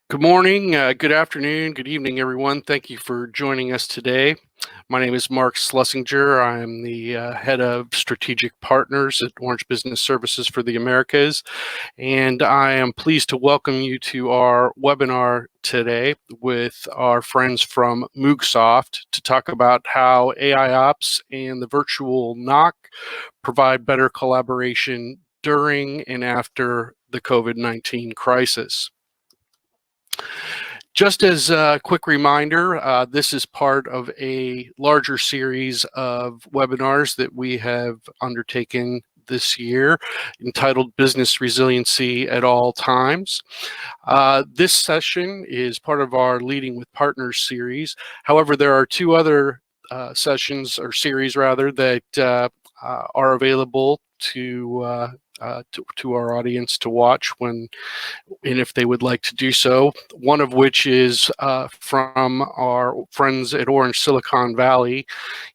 Good morning, good afternoon, good evening, everyone. Thank you for joining us today. My name is Mark Schlesinger. I'm the head of strategic partners at Orange Business Services for the Americas, and I am pleased to welcome you to our webinar today with our friends from Moogsoft to talk about how AIOps and the virtual NOC provide better collaboration during and after the COVID-19 crisis. Just as a quick reminder, this is part of a larger series of webinars that we have undertaken this year entitled Business Resiliency at All Times. This session is part of our Leading with Partners series. However, there are two other sessions or series rather that are available to our audience to watch when and if they would like to do so. One of which is from our friends at Orange Silicon Valley,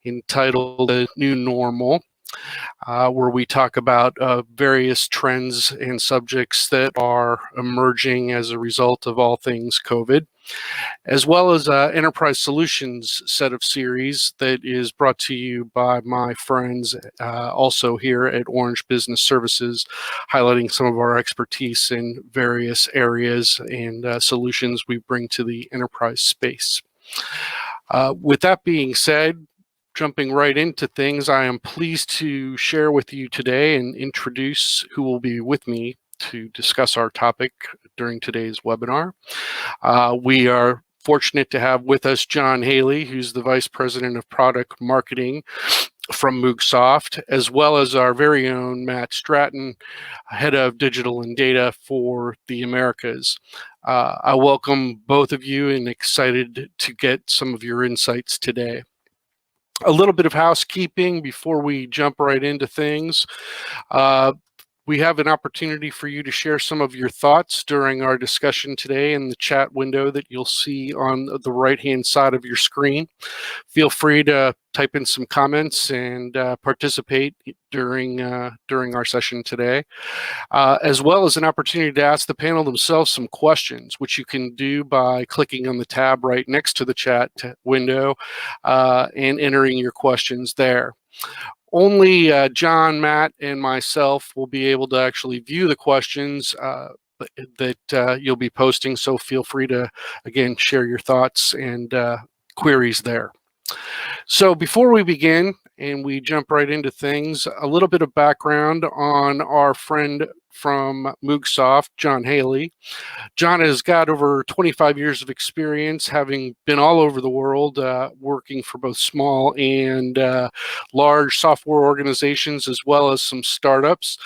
entitled The New Normal, where we talk about various trends and subjects that are emerging as a result of all things COVID, as well as Enterprise Solutions set of series that is brought to you by my friends also here at Orange Business Services, highlighting some of our expertise in various areas and solutions we bring to the enterprise space. With that being said, jumping right into things, I am pleased to share with you today and introduce who will be with me to discuss our topic during today's webinar. We are fortunate to have with us John Haley, who's the Vice President of Product Marketing from Moogsoft, as well as our very own Matt Stratton, Head of Digital and Data for the Americas. I welcome both of you and excited to get some of your insights today. A little bit of housekeeping before we jump right into things. We have an opportunity for you to share some of your thoughts during our discussion today in the chat window that you'll see on the right-hand side of your screen. Feel free to type in some comments and participate during our session today, as well as an opportunity to ask the panel themselves some questions, which you can do by clicking on the tab right next to the chat window and entering your questions there. Only John, Matt, and myself will be able to actually view the questions that you'll be posting, so feel free to, again, share your thoughts and queries there. So before we begin and we jump right into things, a little bit of background on our friend from Moogsoft, John Haley. John has got over 25 years of experience, having been all over the world, working for both small and large software organizations, as well as some startups.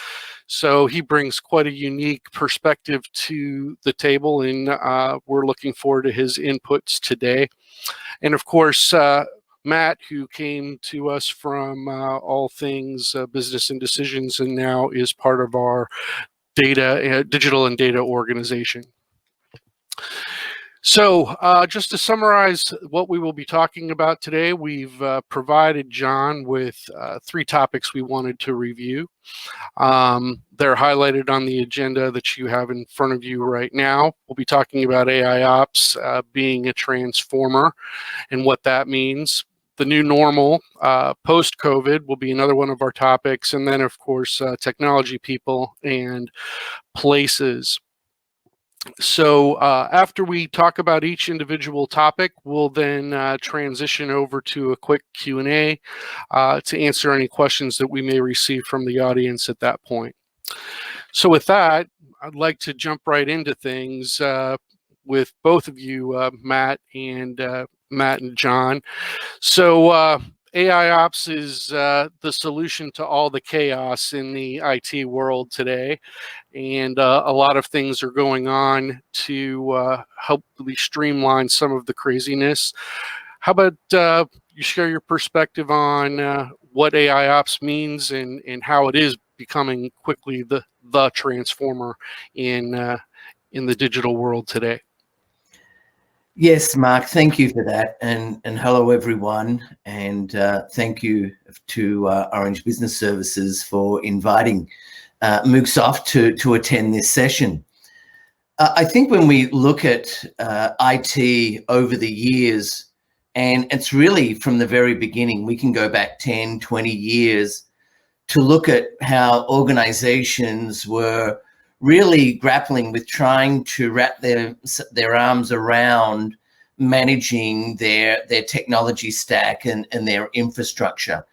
So he brings quite a unique perspective to the table, and we're looking forward to his inputs today. And of course, Matt, who came to us from all things business and decisions, and now is part of our digital and data organization. So just to summarize what we will be talking about today, we've provided John with three topics we wanted to review. They're highlighted on the agenda that you have in front of you right now. We'll be talking about AIOps being a transformer and what that means. The new normal post-COVID will be another one of our topics. And then, of course, technology, people, and places. So after we talk about each individual topic, we'll then transition over to a quick Q&A to answer any questions that we may receive from the audience at that point. So with that, I'd like to jump right into things with both of you, Matt and John. So AIOps is the solution to all the chaos in the IT world today, and a lot of things are going on to hopefully streamline some of the craziness. How about you share your perspective on what AIOps means and how it is becoming quickly the transformer in the digital world today? Yes, Mark, thank you for that. And hello, everyone. And thank you to Orange Business Services for inviting Moogsoft to attend this session. I think when we look at IT over the years, and it's really from the very beginning, we can go back 10, 20 years to look at how organizations were really grappling with trying to wrap their arms around managing their technology stack and their infrastructure.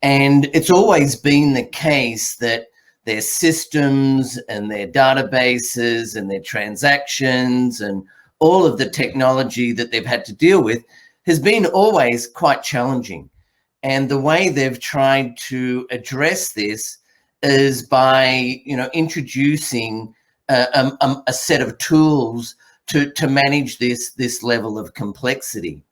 And it's always been the case that their systems and their databases and their transactions and all of the technology that they've had to deal with has been always quite challenging. And the way they've tried to address this is by, introducing a set of tools to manage this level of complexity.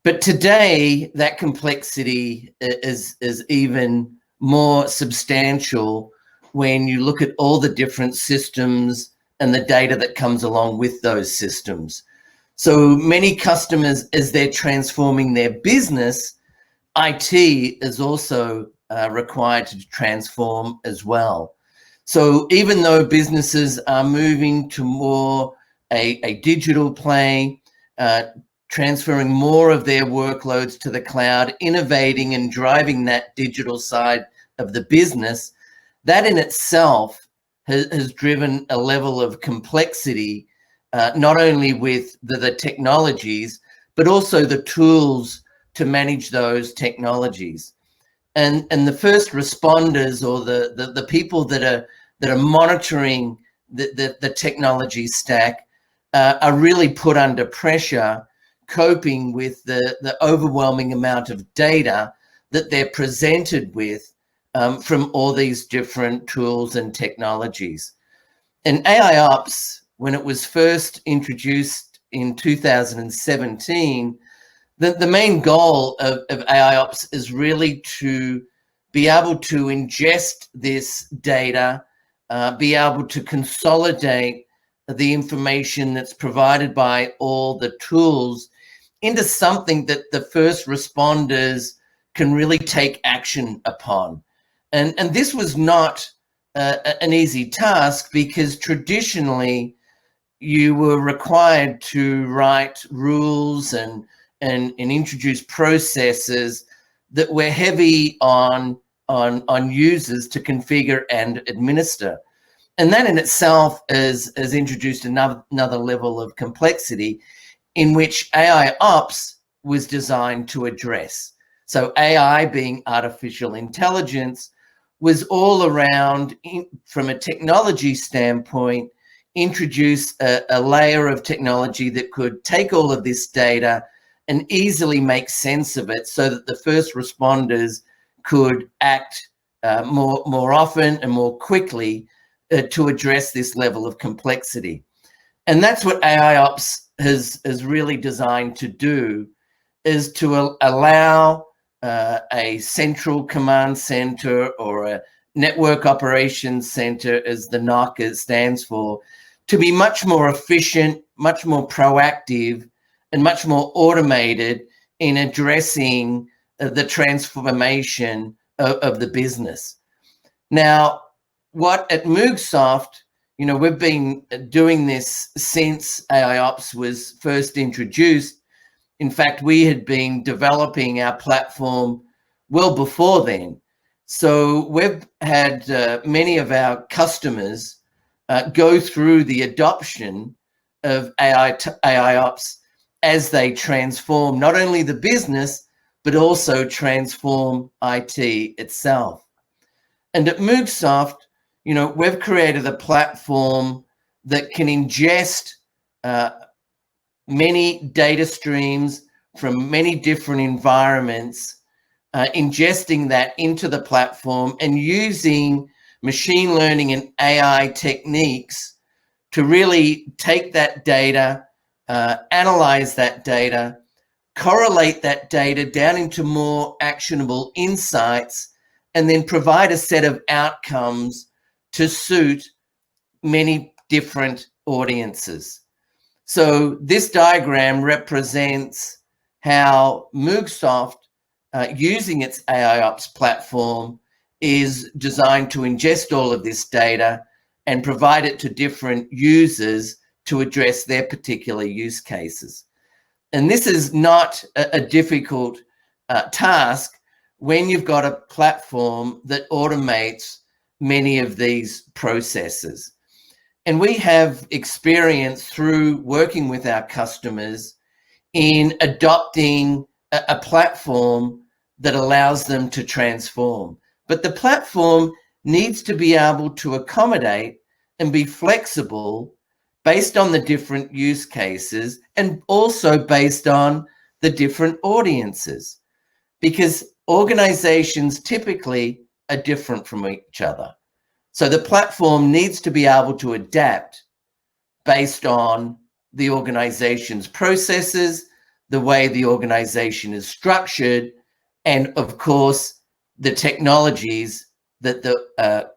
But today, that complexity is even more substantial when you look at all the different systems and the data that comes along with those systems. So many customers, as they're transforming their business, IT is also required to transform as well. So even though businesses are moving to more a digital play, transferring more of their workloads to the cloud, innovating and driving that digital side of the business, that in itself has driven a level of complexity, not only with the technologies, but also the tools to manage those technologies. And the first responders, or the people that are monitoring the technology stack, are really put under pressure, coping with the overwhelming amount of data that they're presented with from all these different tools and technologies. And AIOps, when it was first introduced in 2017, the main goal of AIOps is really to be able to ingest this data, be able to consolidate the information that's provided by all the tools into something that the first responders can really take action upon. And this was not an easy task, because traditionally you were required to write rules and introduce processes that were heavy on users to configure and administer. And that in itself has introduced another level of complexity, in which AIOps was designed to address. So AI, being artificial intelligence, was all around, from a technology standpoint, introduce a layer of technology that could take all of this data and easily make sense of it, so that the first responders could act more often and more quickly to address this level of complexity. And that's what AIOps is really designed to do, is to allow a central command center, or a network operations center, as the NOC stands for, to be much more efficient, much more proactive, and much more automated in addressing the transformation of the business. Now, what at Moogsoft, we've been doing this since AIOps was first introduced. In fact, we had been developing our platform well before then. So we've had many of our customers go through the adoption of AIOps as they transform not only the business, but also transform IT itself. And at Moogsoft, we've created a platform that can ingest many data streams from many different environments, ingesting that into the platform and using machine learning and AI techniques to really take that data, analyze that data, correlate that data down into more actionable insights, and then provide a set of outcomes to suit many different audiences. So this diagram represents how Moogsoft, using its AIOps platform, is designed to ingest all of this data and provide it to different users to address their particular use cases. And this is not a difficult task when you've got a platform that automates many of these processes. And we have experience through working with our customers in adopting a platform that allows them to transform. But the platform needs to be able to accommodate and be flexible based on the different use cases and also based on the different audiences, because organizations typically are different from each other. So the platform needs to be able to adapt based on the organization's processes, the way the organization is structured, and of course, the technologies that the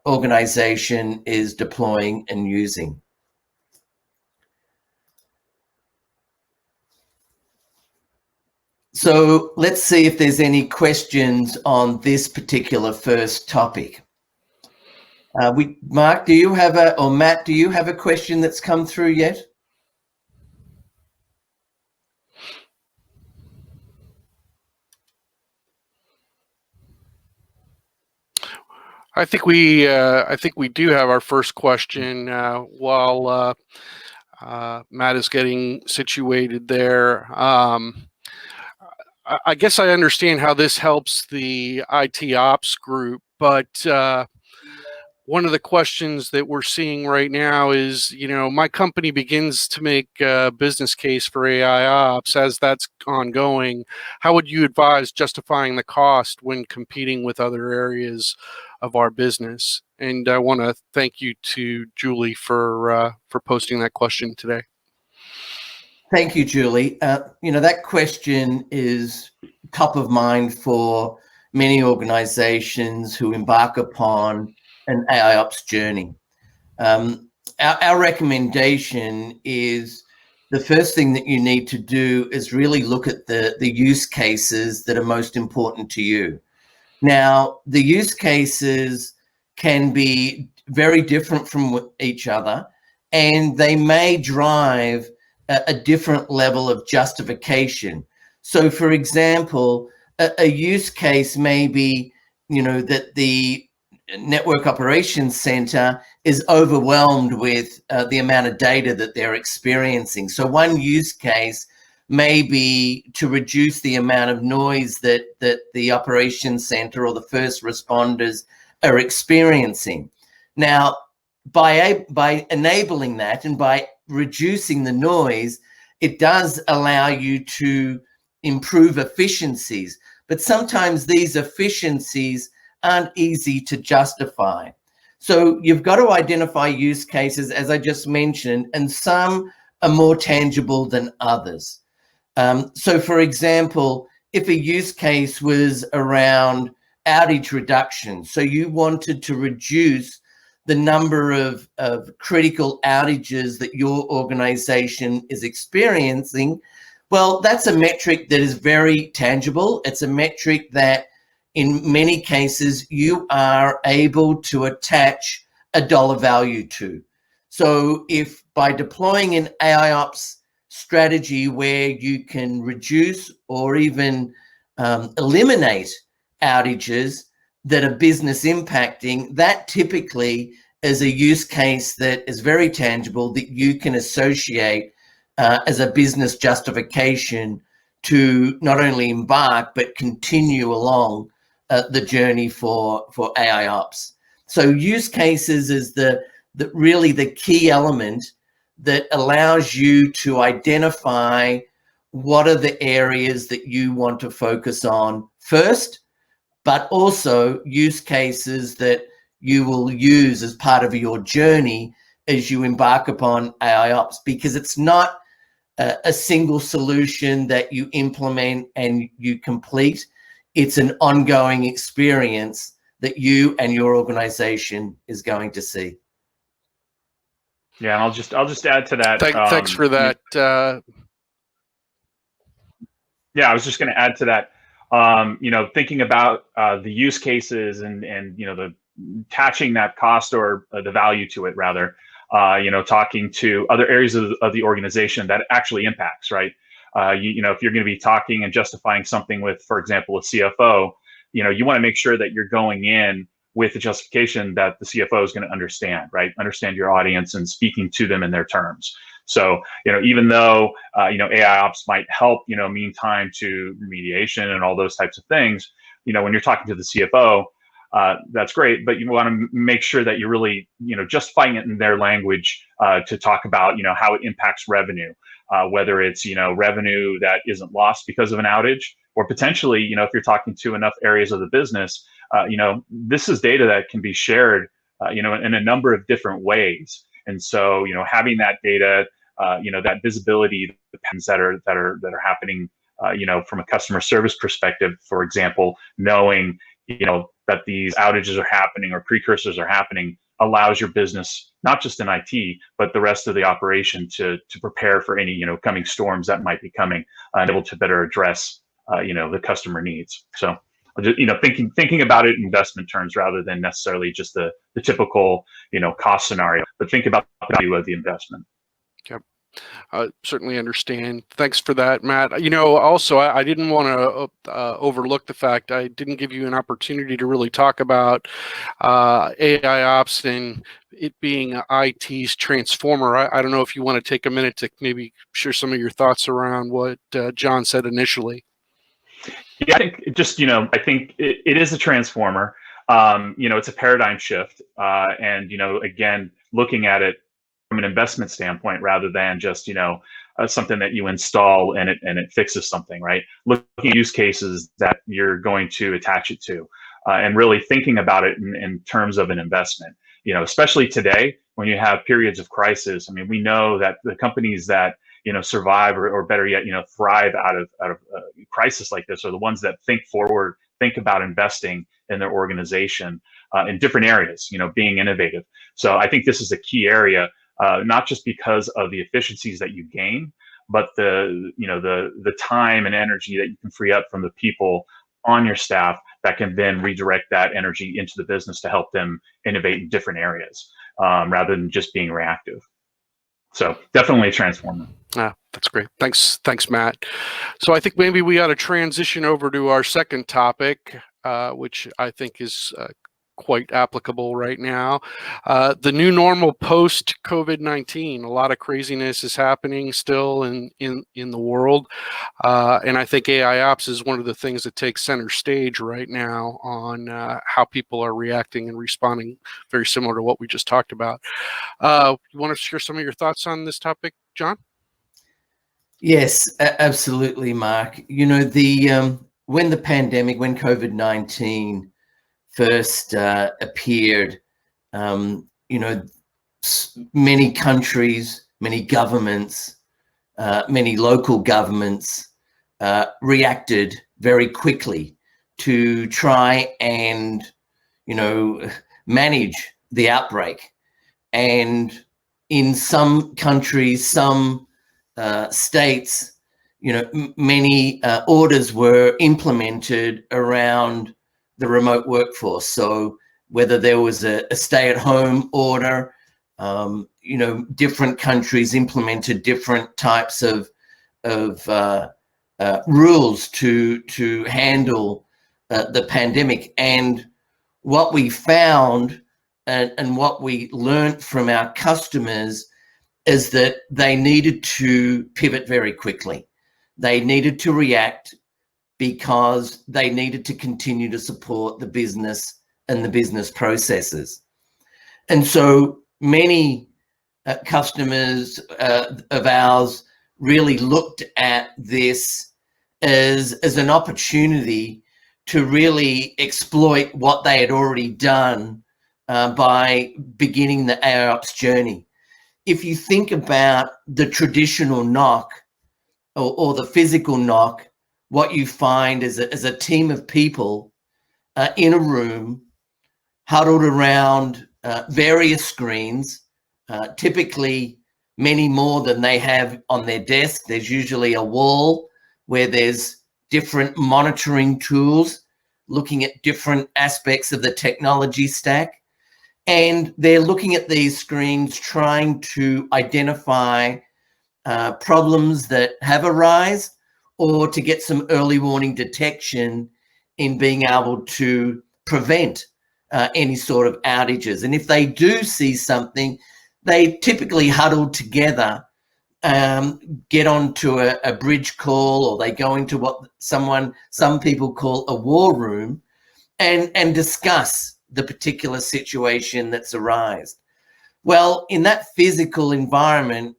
organization is deploying and using. So let's see if there's any questions on this particular first topic. Mark, do you have or Matt, do you have a question that's come through yet? I think we do have our first question while Matt is getting situated there. I guess I understand how this helps the IT ops group, but one of the questions that we're seeing right now is, my company begins to make a business case for AIOps. As that's ongoing, how would you advise justifying the cost when competing with other areas of our business? And I want to thank you to Julie for posting that question today. Thank you, Julie. That question is top of mind for many organizations who embark upon an AIOps journey. Our recommendation is the first thing that you need to do is really look at the use cases that are most important to you. Now, the use cases can be very different from each other, and they may drive a different level of justification. So, for example, a use case may be, that the network operations center is overwhelmed with the amount of data that they're experiencing. So one use case may be to reduce the amount of noise that the operations center or the first responders are experiencing. Now, by enabling that and by reducing the noise, it does allow you to improve efficiencies. But sometimes these efficiencies aren't easy to justify. So you've got to identify use cases, as I just mentioned, and some are more tangible than others. So for example, if a use case was around outage reduction, so you wanted to reduce the number of critical outages that your organization is experiencing, well, that's a metric that is very tangible. It's a metric that in many cases you are able to attach a dollar value to. So if by deploying an AIOps strategy where you can reduce or even eliminate outages that are business impacting, that typically is a use case that is very tangible that you can associate as a business justification to not only embark but continue along the journey for AIOps. So use cases is really the key element that allows you to identify what are the areas that you want to focus on first, but also use cases that you will use as part of your journey as you embark upon AIOps, because it's not a single solution that you implement and you complete. It's an ongoing experience that you and your organization is going to see. Yeah, and I'll just add to that. Thanks for that. Yeah, I was just going to add to that. Thinking about the use cases and attaching that cost or the value to it rather, talking to other areas of the organization that actually impacts, right? If you're going to be talking and justifying something with, for example, a CFO, you want to make sure that you're going in with the justification that the CFO is going to understand, right? Understand your audience and speaking to them in their terms. So, even though, AIOps might help, mean time to remediation and all those types of things, when you're talking to the CFO, that's great, but you want to make sure that you're really, justifying it in their language to talk about, how it impacts revenue, whether it's, revenue that isn't lost because of an outage, or potentially, if you're talking to enough areas of the business, this is data that can be shared, in a number of different ways. And so, having that data, that visibility, the depends that are happening, from a customer service perspective, for example, knowing, that these outages are happening or precursors are happening, allows your business, not just in IT, but the rest of the operation to prepare for any, coming storms that might be coming, and able to better address, the customer needs. So, thinking about it in investment terms rather than necessarily just the typical, cost scenario, but think about the value of the investment. Yep. Certainly understand. Thanks for that, Matt. Also, I didn't want to overlook the fact I didn't give you an opportunity to really talk about AIOps and it being IT's transformer. I don't know if you want to take a minute to maybe share some of your thoughts around what John said initially. Yeah, I think I think it is a transformer. It's a paradigm shift, and again, looking at it from an investment standpoint rather than just something that you install and it fixes something, right? Looking at use cases that you're going to attach it to, and really thinking about it in terms of an investment. Especially today when you have periods of crisis. I mean, we know that the companies that survive or better yet thrive out of a crisis like this are the ones that think forward, think about investing in their organization in different areas, being innovative. So I think this is a key area. Not just because of the efficiencies that you gain, but the time and energy that you can free up from the people on your staff that can then redirect that energy into the business to help them innovate in different areas, rather than just being reactive. So definitely a transformer. That's great. Thanks, Matt. So I think maybe we ought to transition over to our second topic, which I think is quite applicable right now. The new normal post COVID-19. A lot of craziness is happening still in the world, and I think AIOps is one of the things that takes center stage right now on how people are reacting and responding, very similar to what we just talked about. You want to share some of your thoughts on this topic, John? Yes, absolutely, Mark. When the pandemic, when COVID-19 first appeared, many countries, many governments, many local governments reacted very quickly to try and, manage the outbreak. And in some countries, some states, many orders were implemented around the remote workforce. So whether there was a stay-at-home order, different countries implemented different types of rules to handle the pandemic. And what we found and what we learned from our customers is that they needed to pivot very quickly. They needed to react because they needed to continue to support the business and the business processes. And so many customers of ours really looked at this as an opportunity to really exploit what they had already done by beginning the AIOps journey. If you think about the traditional NOC or the physical NOC, what you find is a team of people in a room huddled around various screens, typically many more than they have on their desk. There's usually a wall where there's different monitoring tools looking at different aspects of the technology stack. And they're looking at these screens, trying to identify problems that have arisen, or to get some early warning detection in being able to prevent any sort of outages. And if they do see something, they typically huddle together, get onto a bridge call, or they go into what some people call a war room, and discuss the particular situation that's arisen. Well, in that physical environment,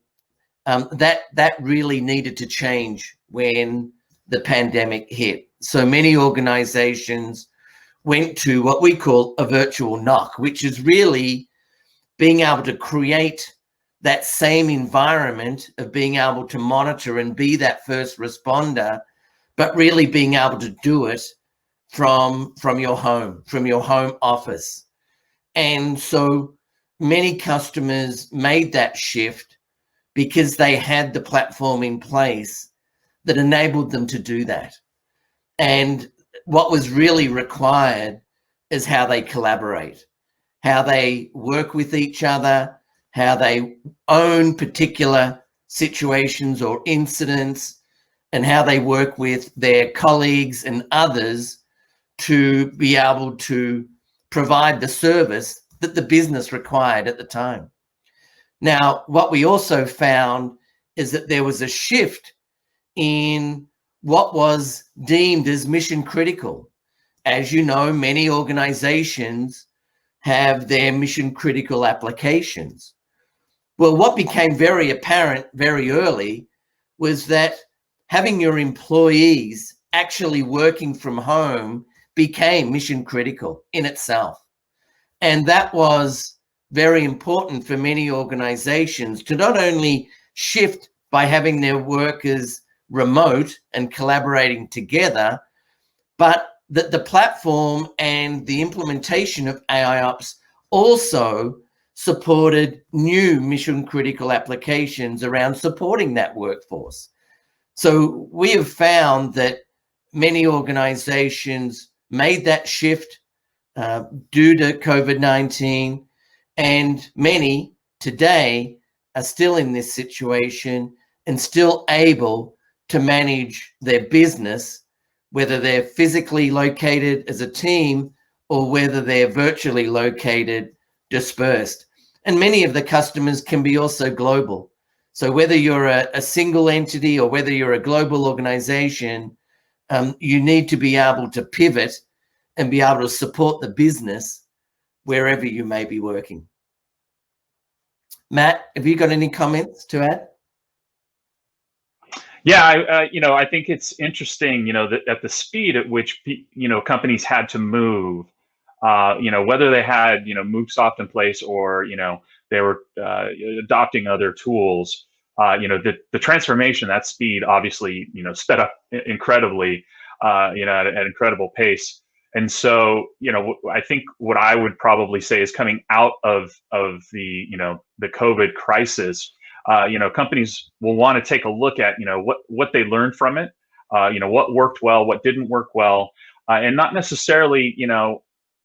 that really needed to change when the pandemic hit. So many organizations went to what we call a virtual NOC, which is really being able to create that same environment of being able to monitor and be that first responder, but really being able to do it from your home office. And so many customers made that shift because they had the platform in place that enabled them to do that. And what was really required is how they collaborate, how they work with each other, how they own particular situations or incidents, and how they work with their colleagues and others to be able to provide the service that the business required at the time. Now, what we also found is that there was a shift in what was deemed as mission critical. As you know, many organizations have their mission critical applications. Well, what became very apparent very early was that having your employees actually working from home became mission critical in itself. And that was very important for many organizations to not only shift by having their workers remote and collaborating together, but that the platform and the implementation of AIOps also supported new mission critical applications around supporting that workforce. So we have found that many organizations made that shift due to COVID-19, and many today are still in this situation and still able to manage their business, whether they're physically located as a team or whether they're virtually located dispersed. And many of the customers can be also global. So whether you're a single entity or whether you're a global organization, you need to be able to pivot and be able to support the business wherever you may be working. Matt, have you got any comments to add? Yeah, I think it's interesting, that at the speed at which, companies had to move, whether they had, Moogsoft in place or, they were adopting other tools, the transformation, that speed obviously, sped up incredibly, at an incredible pace. And so, I think what I would probably say is coming out of the, the COVID crisis, companies will want to take a look at, what they learned from it, what worked well, what didn't work well, and not necessarily,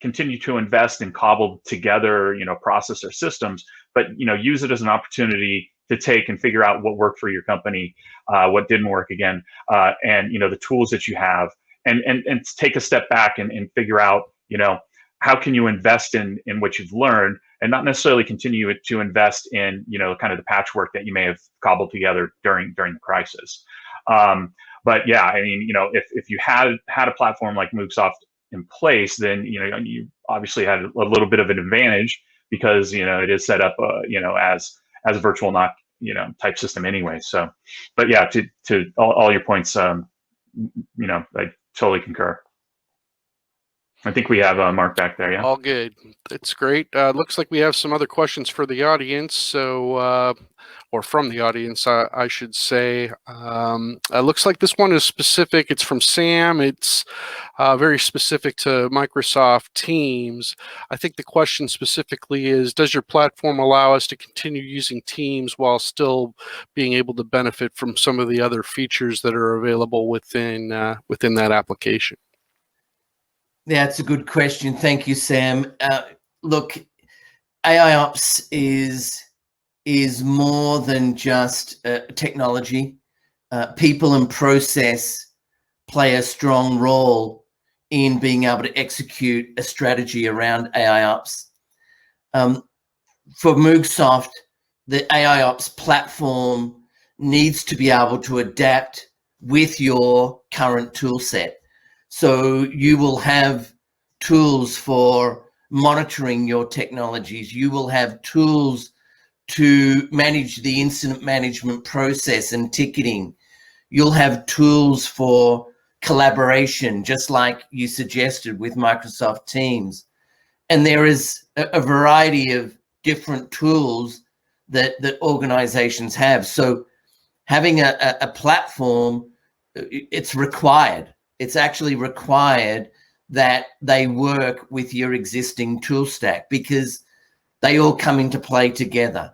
continue to invest in cobbled together, process or systems, but, use it as an opportunity to take and figure out what worked for your company, what didn't work again, and, the tools that you have, and take a step back and figure out, how can you invest in what you've learned, and not necessarily continue to invest in, kind of the patchwork that you may have cobbled together during the crisis. But yeah, I mean, if you had a platform like Moogsoft in place, then you obviously had a little bit of an advantage because it is set up, as a virtual NOC, type system anyway. So, but yeah, to all your points, I totally concur. I think we have Mark back there, yeah? All good. It's great. Looks like we have some other questions for the audience, so or from the audience, I should say. Looks like this one is specific. It's from Sam. It's very specific to Microsoft Teams. I think the question specifically is, does your platform allow us to continue using Teams while still being able to benefit from some of the other features that are available within that application? Yeah, it's a good question. Thank you, Sam. Look, AIOps is more than just technology. People and process play a strong role in being able to execute a strategy around AIOps. For Moogsoft, the AIOps platform needs to be able to adapt with your current tool set. So you will have tools for monitoring your technologies. You will have tools to manage the incident management process and ticketing. You'll have tools for collaboration, just like you suggested with Microsoft Teams. And there is a variety of different tools that organizations have. So having a platform, it's required. It's actually required that they work with your existing tool stack, because they all come into play together.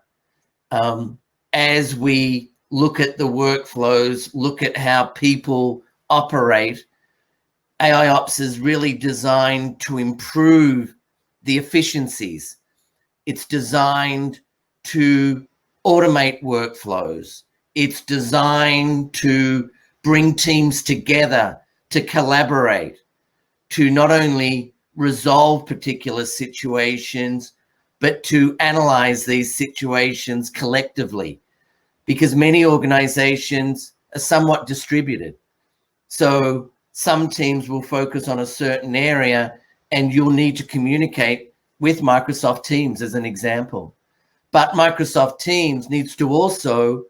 As we look at the workflows, look at how people operate, AIOps is really designed to improve the efficiencies. It's designed to automate workflows. It's designed to bring teams together to collaborate, to not only resolve particular situations, but to analyze these situations collectively, because many organizations are somewhat distributed. So some teams will focus on a certain area, and you'll need to communicate with Microsoft Teams as an example. But Microsoft Teams needs to also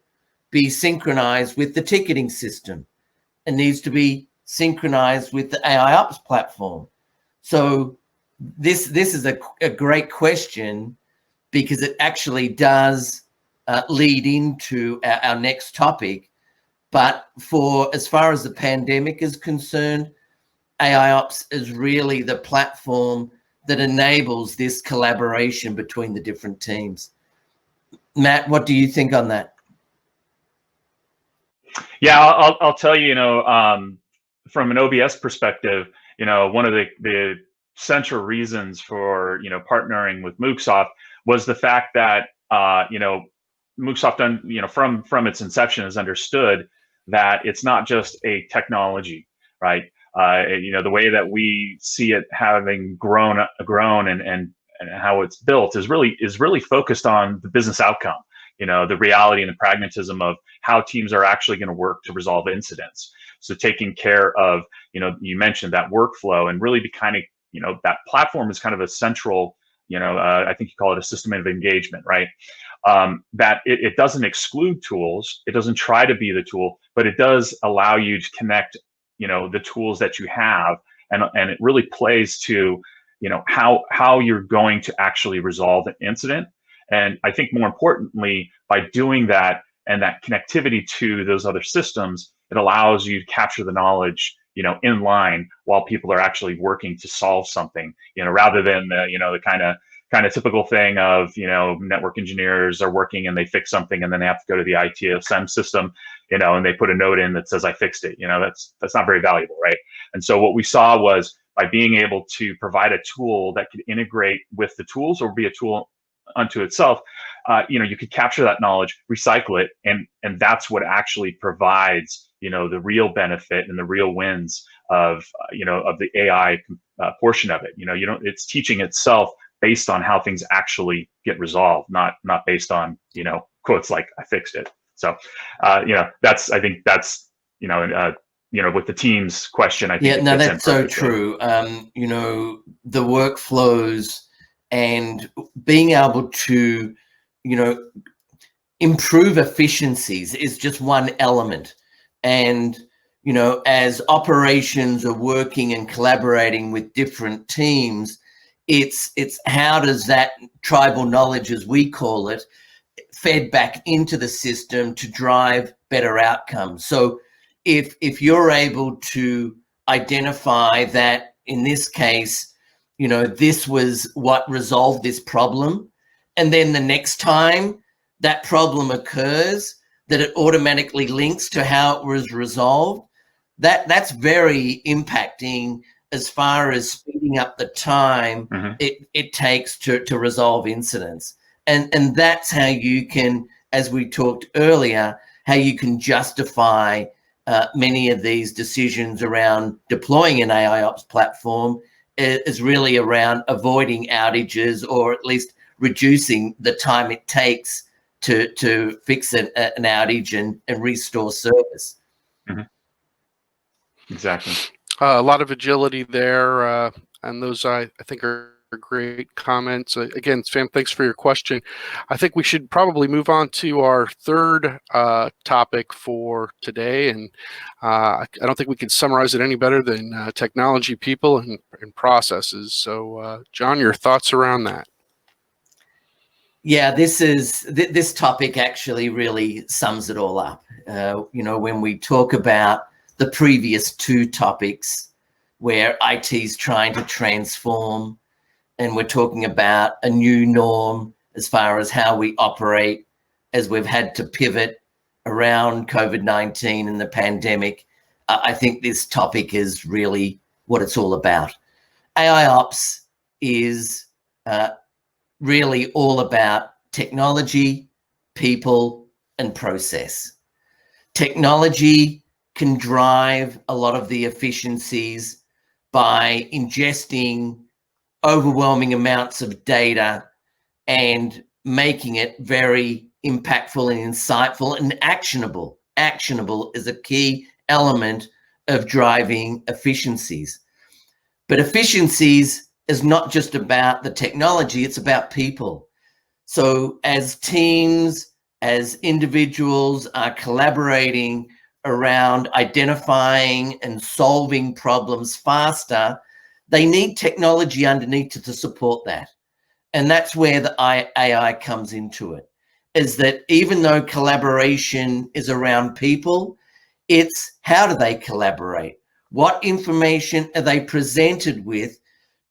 be synchronized with the ticketing system and needs to be synchronized with the AIOps platform. So this is a great question, because it actually does lead into our next topic. But for as far as the pandemic is concerned, AIOps is really the platform that enables this collaboration between the different teams. Matt, what do you think on that? Yeah, I'll tell you, from an OBS perspective, one of the central reasons for, partnering with Moogsoft was the fact that, Moogsoft, from its inception, has understood that it's not just a technology, right? The way that we see it having grown and how it's built is really focused on the business outcome. The reality and the pragmatism of how teams are actually going to work to resolve incidents. So taking care of, you mentioned that workflow, and really be kind of, that platform is kind of a central, I think you call it a system of engagement, right? That it doesn't exclude tools. It doesn't try to be the tool, but it does allow you to connect, the tools that you have, and it really plays to, how you're going to actually resolve an incident. And I think more importantly, by doing that and that connectivity to those other systems, it allows you to capture the knowledge, in line while people are actually working to solve something, rather than the kind of typical thing of, network engineers are working and they fix something and then they have to go to the ITSM system, and they put a note in that says, I fixed it. That's not very valuable, right? And so what we saw was, by being able to provide a tool that could integrate with the tools or be a tool unto itself, you could capture that knowledge, recycle it, and that's what actually provides, the real benefit and the real wins of, of the AI portion of it. It's teaching itself based on how things actually get resolved, not based on, quotes like I fixed it. So, I think that's, with the team's question, I think. Yeah, no, that's so true. The workflows and being able to, improve efficiencies is just one element. And, as operations are working and collaborating with different teams, it's how does that tribal knowledge, as we call it, fed back into the system to drive better outcomes. So if you're able to identify that, in this case, this was what resolved this problem, and then the next time that problem occurs, that it automatically links to how it was resolved, that's very impacting as far as speeding up the time it takes to resolve incidents. And that's how you can, as we talked earlier, how you can justify many of these decisions around deploying an AIOps platform is really around avoiding outages, or at least reducing the time it takes to fix an outage and restore service. Exactly. A lot of agility there, and those I think are great comments. Again, Sam, thanks for your question. I think we should probably move on to our third topic for today, and I don't think we can summarize it any better than technology, people, and processes. So, John, your thoughts around that? Yeah, this topic actually really sums it all up. You know, when we talk about the previous two topics where IT is trying to transform, and we're talking about a new norm as far as how we operate as we've had to pivot around COVID-19 and the pandemic, I think this topic is really what it's all about. AIOps is really all about technology, people, and process. Technology can drive a lot of the efficiencies by ingesting overwhelming amounts of data and making it very impactful and insightful and actionable. Actionable is a key element of driving efficiencies. But efficiencies is not just about the technology, it's about people. So as teams, as individuals are collaborating around identifying and solving problems faster, they need technology underneath to support that. And that's where the AI comes into it, is that even though collaboration is around people, it's how do they collaborate? What information are they presented with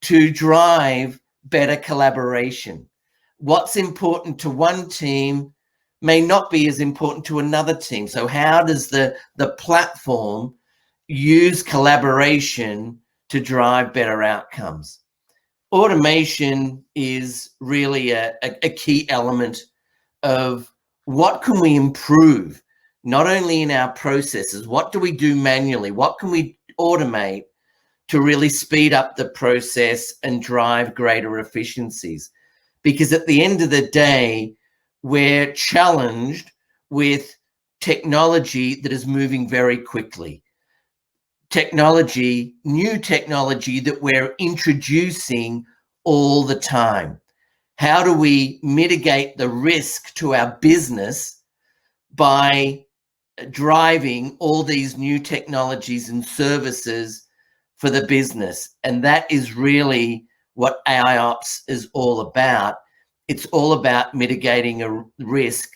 to drive better collaboration? What's important to one team may not be as important to another team. So how does the platform use collaboration to drive better outcomes? Automation is really a key element of what can we improve, not only in our processes, what do we do manually, what can we automate to really speed up the process and drive greater efficiencies? Because at the end of the day, we're challenged with technology that is moving very quickly. Technology, new technology that we're introducing all the time. How do we mitigate the risk to our business by driving all these new technologies and services for the business? And that is really what AIOps is all about. It's all about mitigating a risk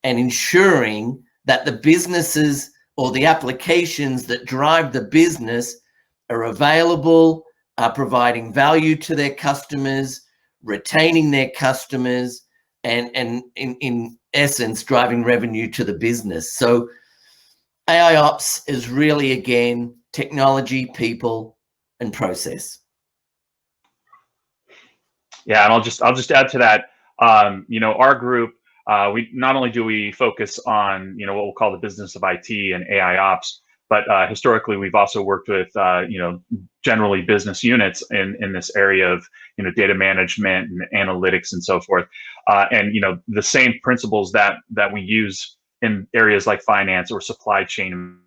and ensuring that the businesses or the applications that drive the business are available, are providing value to their customers, retaining their customers, and in essence, driving revenue to the business. So AIOps is really, again, technology, people, and process. Yeah, and I'll just add to that. You know, our group, we not only do we focus on, you know, what we'll call the business of IT and AIOps, but historically we've also worked with you know, generally business units in this area of, you know, data management and analytics and so forth. And you know, the same principles that we use in areas like finance or supply chain,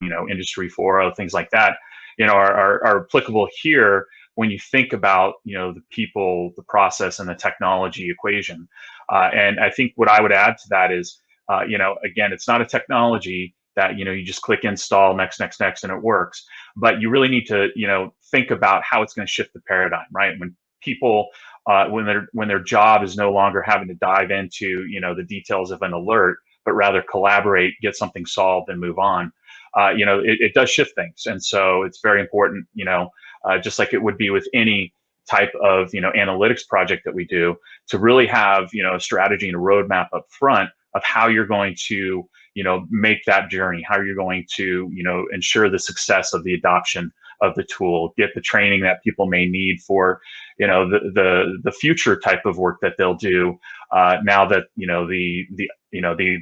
you know, industry 4.0, things like that, you know, are applicable here when you think about, you know, the people, the process, and the technology equation. And I think what I would add to that is, you know, again, it's not a technology that, you know, you just click install next, and it works. But you really need to, you know, think about how it's going to shift the paradigm, right? When people, when their job is no longer having to dive into, you know, the details of an alert, but rather collaborate, get something solved, and move on. You know, it does shift things, and so it's very important, you know, just like it would be with any type of, you know, analytics project that we do, to really have, you know, a strategy and a roadmap up front of how you're going to, you know, make that journey, how you're going to, you know, ensure the success of the adoption of the tool, get the training that people may need for, the future type of work that they'll do. Now that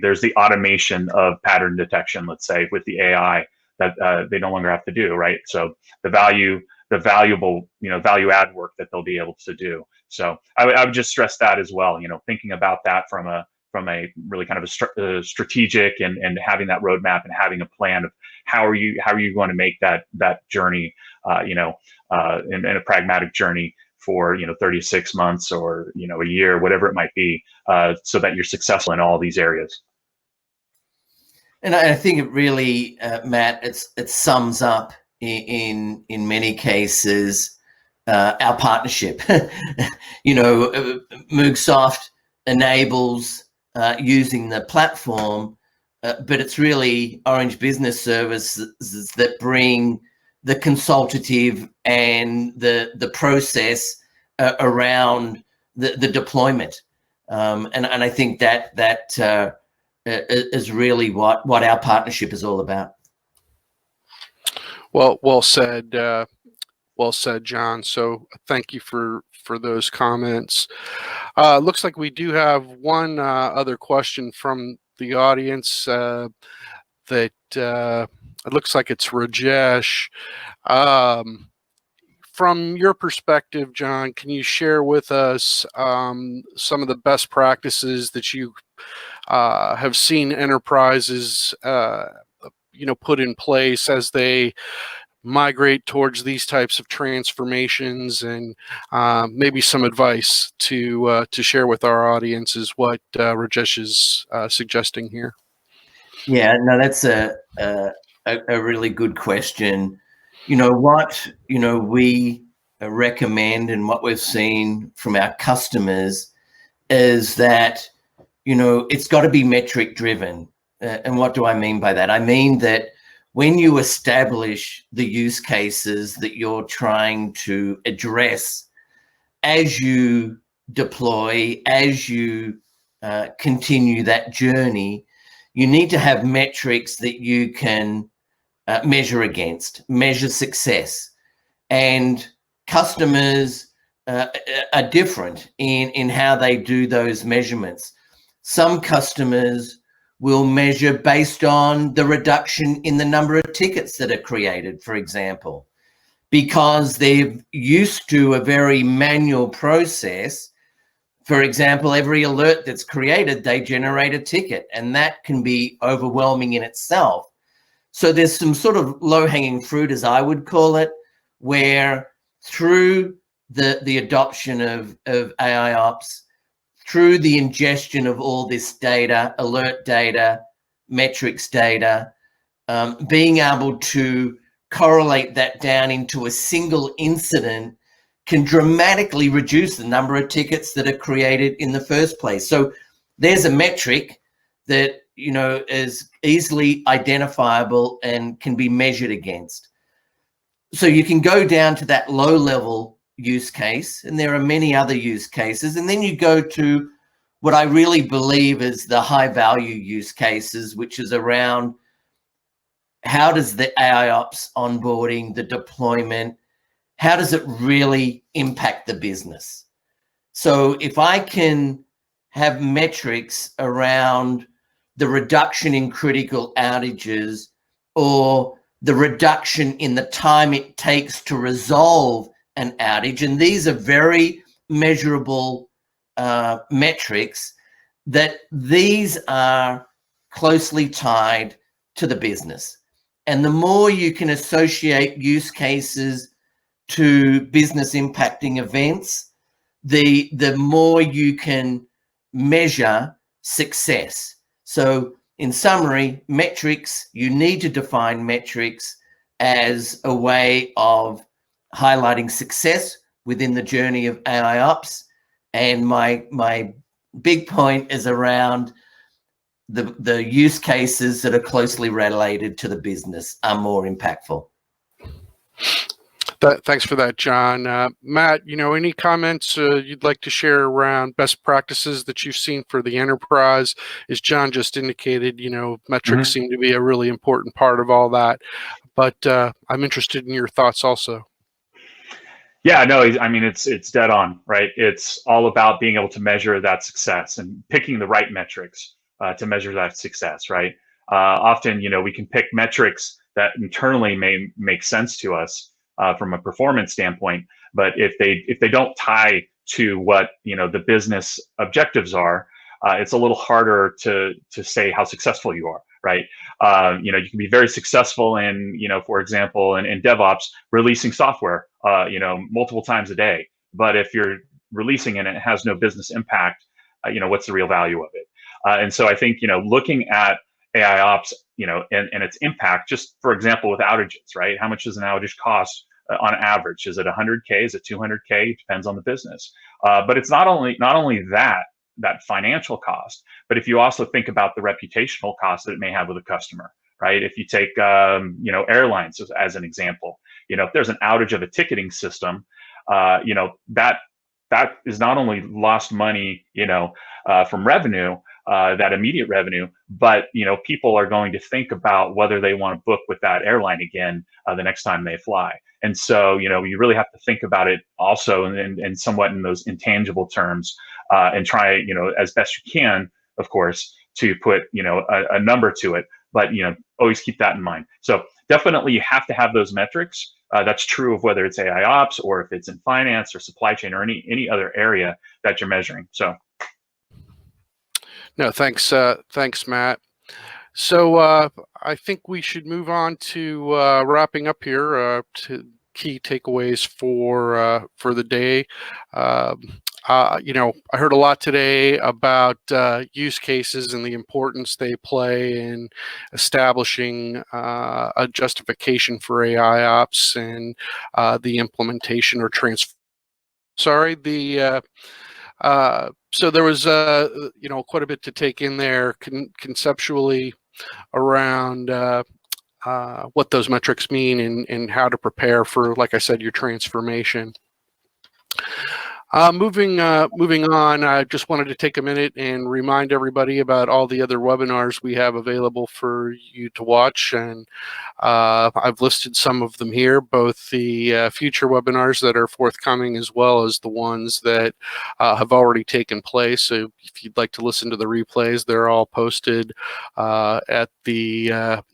there's the automation of pattern detection, let's say, with the AI that they no longer have to do, right? So the valuable value add work that they'll be able to do. So I would just stress that as well. Thinking about that from a really kind of a strategic and having that roadmap and having a plan of how are you going to make that journey, in a pragmatic journey for 36 months or a year, whatever it might be, so that you're successful in all these areas. And I think it really, Matt, it sums up in many cases our partnership. Moogsoft enables using the platform, but it's really Orange Business Services that bring the consultative and the process around the deployment. And I think that is really what our partnership is all about. Well said. Well said, John. So thank you for those comments. Looks like we do have one other question from the audience that it looks like it's Rajesh. From your perspective, John, can you share with us some of the best practices that you have seen enterprises put in place as they migrate towards these types of transformations, and maybe some advice to share with our audience is what Rajesh is suggesting here? Yeah, no, that's a really good question. What we recommend and what we've seen from our customers is that it's got to be metric driven. And what do I mean by that? I mean that when you establish the use cases that you're trying to address, as you deploy, as you continue that journey, you need to have metrics that you can measure against, measure success. And customers are different in how they do those measurements. Some customers will measure based on the reduction in the number of tickets that are created, for example, because they're used to a very manual process. For example, every alert that's created, they generate a ticket, and that can be overwhelming in itself. So there's some sort of low-hanging fruit, as I would call it, where through the adoption of AIOps, through the ingestion of all this data, alert data, metrics data, being able to correlate that down into a single incident can dramatically reduce the number of tickets that are created in the first place. So there's a metric that is easily identifiable and can be measured against. So you can go down to that low level use case, and there are many other use cases, and then you go to what I really believe is the high value use cases, which is around how does the AIOps onboarding, the deployment, how does it really impact the business? So if I can have metrics around the reduction in critical outages or the reduction in the time it takes to resolve an outage, and these are very measurable metrics, that these are closely tied to the business. And the more you can associate use cases to business impacting events, the more you can measure success. So in summary, metrics, you need to define metrics as a way of highlighting success within the journey of AIOps. And my big point is around the use cases that are closely related to the business are more impactful. Thanks for that, John. Matt, any comments you'd like to share around best practices that you've seen for the enterprise? As John just indicated, metrics seem to be a really important part of all that. but I'm interested in your thoughts also. Yeah, no, I mean, it's dead on, right? It's all about being able to measure that success and picking the right metrics to measure that success, right? Often, we can pick metrics that internally may make sense to us from a performance standpoint, but if they don't tie to what the business objectives are, it's a little harder to say how successful you are, right? You can be very successful in, for example, in DevOps, releasing software, multiple times a day. But if you're releasing it and it has no business impact, what's the real value of it? And so I think, looking at AIOps, and its impact, just for example, with outages, right? How much does an outage cost on average? Is it 100K? Is it 200K? It depends on the business. But it's not only that financial cost, but if you also think about the reputational cost that it may have with a customer, right? If you take, airlines as an example, if there's an outage of a ticketing system, that is not only lost money, from revenue, that immediate revenue, but people are going to think about whether they want to book with that airline again the next time they fly. And so, you really have to think about it also and somewhat in those intangible terms, and try, as best you can, of course, to put, a number to it, but, always keep that in mind. So definitely you have to have those metrics. That's true of whether it's AIOps or if it's in finance or supply chain or any other area that you're measuring. So. No, thanks, Matt. So I think we should move on to wrapping up here to key takeaways for the day. I heard a lot today about use cases and the importance they play in establishing a justification for AIOps and the implementation or so there was quite a bit to take in there conceptually around what those metrics mean and how to prepare for, like I said, your transformation. Moving on, I just wanted to take a minute and remind everybody about all the other webinars we have available for you to watch, and I've listed some of them here, both the future webinars that are forthcoming as well as the ones that have already taken place. So if you'd like to listen to the replays, they're all posted at the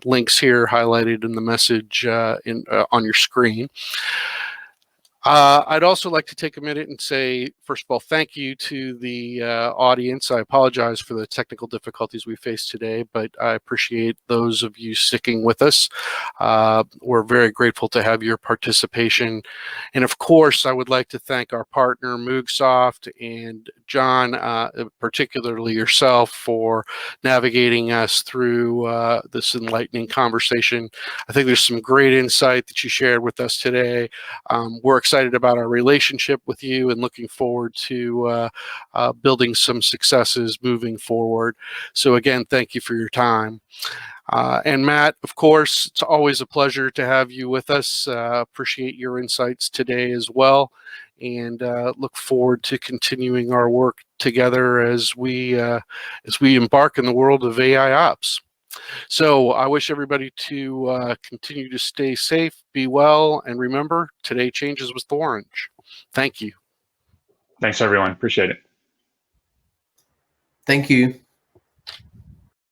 links here highlighted in the message on your screen. I'd also like to take a minute and say, first of all, thank you to the audience. I apologize for the technical difficulties we faced today, but I appreciate those of you sticking with us. We're very grateful to have your participation. And of course, I would like to thank our partner, Moogsoft, and John, particularly yourself, for navigating us through this enlightening conversation. I think there's some great insight that you shared with us today. We're excited about our relationship with you and looking forward to building some successes moving forward. So again, thank you for your time. And Matt, of course, it's always a pleasure to have you with us. Appreciate your insights today as well, and look forward to continuing our work together as we embark in the world of AIOps. So I wish everybody to continue to stay safe, be well, and remember, today changes with Orange. Thank you. Thanks, everyone. Appreciate it. Thank you.